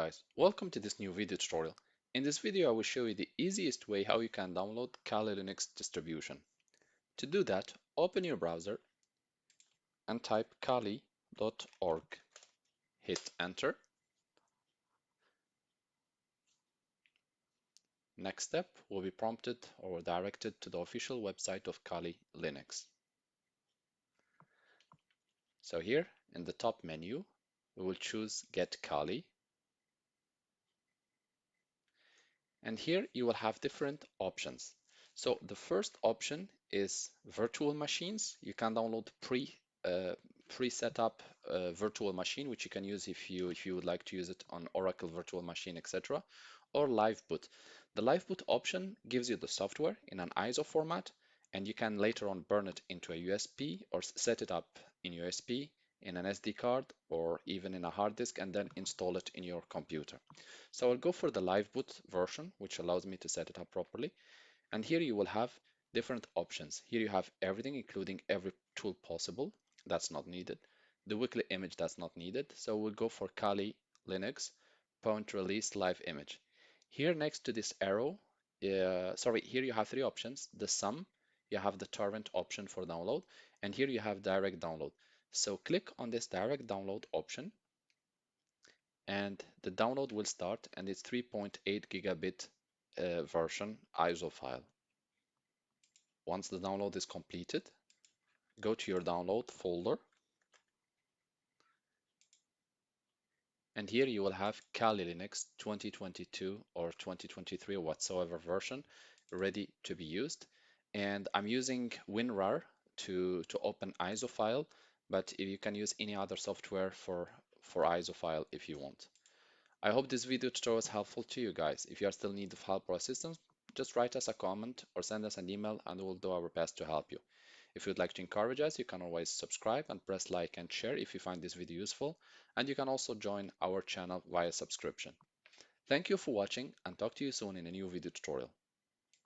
guys, welcome to this new video tutorial. In this video I will show you the easiest way how you can download Kali Linux distribution. To do that, open your browser and type kali.org. Hit enter. Next step will be prompted or directed to the official website of Kali Linux. So here in the top menu we will choose Get Kali, and here you will have different options. So the first option is virtual machines. You can download pre-set up virtual machine, which you can use if you would like to use it on Oracle virtual machine, etc. Or live boot. The live boot option gives you the software in an ISO format, and you can later on burn it into a USB or set it up in USB, in an SD card, or even in a hard disk, and then install it in your computer. So I'll go for the live boot version, which allows me to set it up properly. And here you will have different options. Here you have everything, including every tool possible. That's not needed. The weekly image, that's not needed. So we'll go for Kali Linux point release live image. Here next to this arrow, here you have three options. The sum, you have the torrent option for download, and here you have direct download. So click on this direct download option, and the download will start, and it's 3.8 gigabit version ISO file. Once the download is completed, go to your download folder, and here you will have Kali Linux 2022 or 2023 or whatsoever version ready to be used. And I'm using WinRAR to open ISO file, but you can use any other software for ISO file if you want. I hope this video tutorial was helpful to you guys. If you are still in need of help or assistance, just write us a comment or send us an email and we'll do our best to help you. If you'd like to encourage us, you can always subscribe and press like and share if you find this video useful, and you can also join our channel via subscription. Thank you for watching and talk to you soon in a new video tutorial.